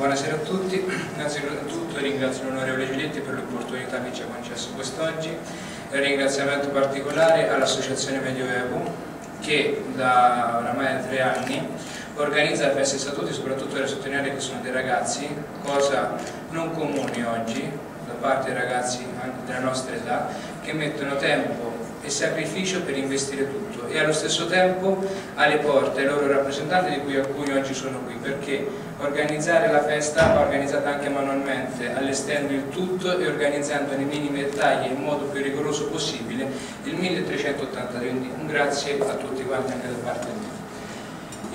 Buonasera a tutti, innanzitutto ringrazio l'onorevole Giletti per l'opportunità che ci ha concesso quest'oggi e un ringraziamento particolare all'Associazione Medioevo che da oramai 3 anni organizza la festa dei statuti, soprattutto per sottolineare che sono dei ragazzi, cosa non comune oggi da parte dei ragazzi anche della nostra età, che mettono tempo e sacrificio per investire tutto e allo stesso tempo alle porte ai loro rappresentanti, di cui alcuni oggi sono qui, perché organizzare la festa va organizzata anche manualmente, allestendo il tutto e organizzando nei minimi dettagli e in modo più rigoroso possibile il 1380, quindi un grazie a tutti quanti anche da parte mia.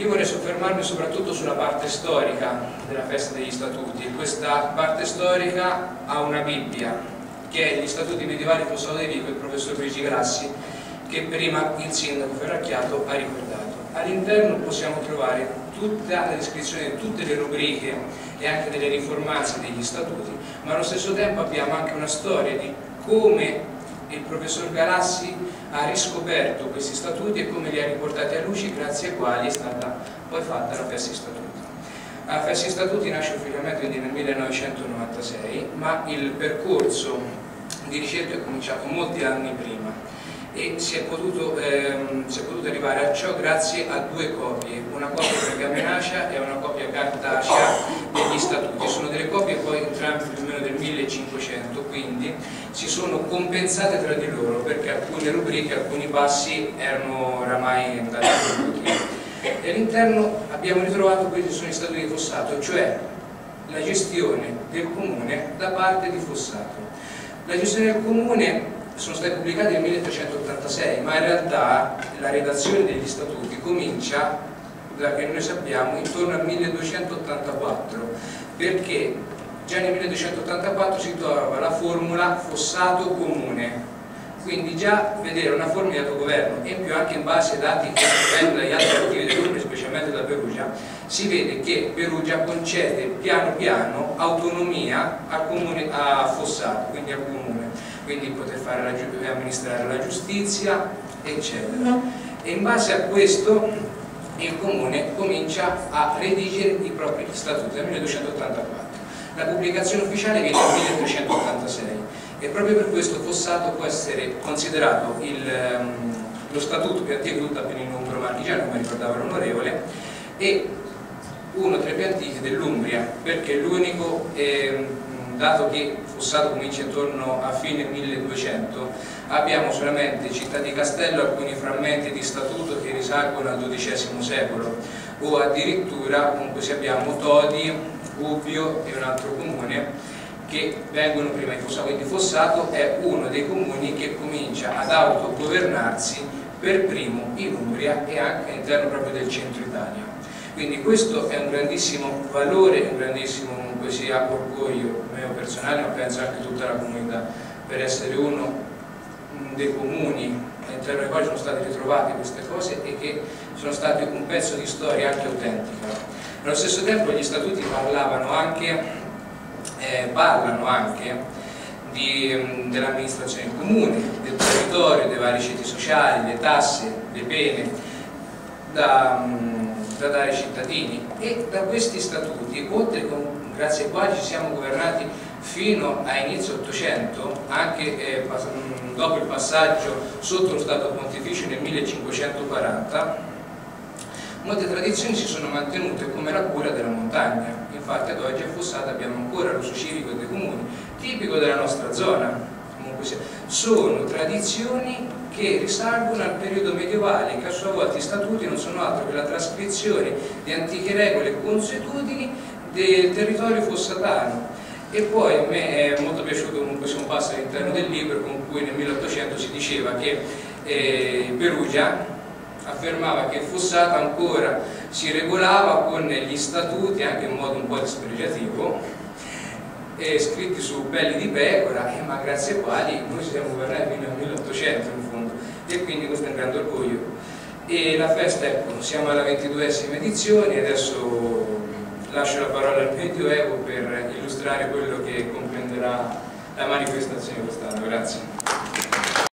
Io vorrei soffermarmi soprattutto sulla parte storica della festa degli statuti. Questa parte storica ha una Bibbia, che è gli statuti medievali Fossato De Vico, il professor Luigi Grassi, che prima il sindaco Ferracchiato ha ricordato. All'interno possiamo trovare tutta la descrizione di tutte le rubriche e anche delle riformanze degli statuti, ma allo stesso tempo abbiamo anche una storia di come il professor Galassi ha riscoperto questi statuti e come li ha riportati a luce, grazie ai quali è stata poi fatta la festa dei statuti. La festa dei statuti nasce ufficialmente nel 1996, ma il percorso di ricerca è cominciato molti anni prima e si è potuto arrivare a ciò grazie a 2 copie, una copia pergamenacea e una copia cartacea degli statuti. Sono delle copie poi entrambe più o meno del 1500, quindi si sono compensate tra di loro perché alcune rubriche, alcuni passi erano oramai andati perduti. E all'interno abbiamo ritrovato quelli che sono gli statuti di Fossato, cioè la gestione del comune da parte di Fossato. La gestione del comune sono stati pubblicati nel 1386, ma in realtà la redazione degli statuti comincia, da che noi sappiamo, intorno al 1284, perché già nel 1284 si trova la formula Fossato Comune, quindi già vedere una forma di autogoverno e in più anche in base ai dati che vengono dagli altri archivi del comune, specialmente da Perugia, si vede che Perugia concede piano piano autonomia al comune, a Fossato, quindi al comune, quindi poter fare amministrare la giustizia, eccetera. E in base a questo il comune comincia a redigere i propri statuti nel 1284. La pubblicazione ufficiale viene nel 1386 e proprio per questo Fossato può essere considerato lo statuto più antico di tutto Appennino Umbro Marchigiano, come ricordava l'onorevole, e uno tra i più antichi dell'Umbria, perché è l'unico, dato che Fossato comincia intorno a fine 1200, abbiamo solamente Città di Castello, alcuni frammenti di statuto che risalgono al XII secolo, o addirittura comunque abbiamo Todi, Gubbio e un altro comune che vengono prima di Fossato, quindi Fossato è uno dei comuni che comincia ad autogovernarsi per primo in Umbria e anche all'interno proprio del centro Italia. Quindi questo è un grandissimo valore, un grandissimo comunque sia orgoglio mio personale, ma penso anche tutta la comunità, per essere uno dei comuni all'interno dei quali sono state ritrovate queste cose e che sono stati un pezzo di storia anche autentica. Allo stesso tempo gli statuti parlano anche dell'amministrazione comune, del territorio, dei vari ceti sociali, le tasse, le pene da dare ai cittadini, e da questi statuti, oltre grazie ai quali ci siamo governati fino a inizio 800, anche dopo il passaggio sotto lo Stato Pontificio nel 1540, molte tradizioni si sono mantenute, come la cura della montagna. Infatti ad oggi a Fossato abbiamo ancora l'uso civico dei comuni, tipico della nostra zona. Comunque sono tradizioni che risalgono al periodo medievale, che a sua volta i statuti non sono altro che la trascrizione di antiche regole e consuetudini del territorio fossatano. E poi a me è molto piaciuto comunque un passo all'interno del libro con cui nel 1800 si diceva che Perugia affermava che Fossato ancora si regolava con gli statuti, anche in modo un po' dispregiativo, scritti su pelli di pecora, ma grazie ai quali noi ci siamo governati fino al 1800 in fondo, e quindi questo è un grande orgoglio. E la festa, ecco, siamo alla 22esima edizione, adesso lascio la parola al Medioevo per illustrare quello che comprenderà la manifestazione quest'anno. Grazie.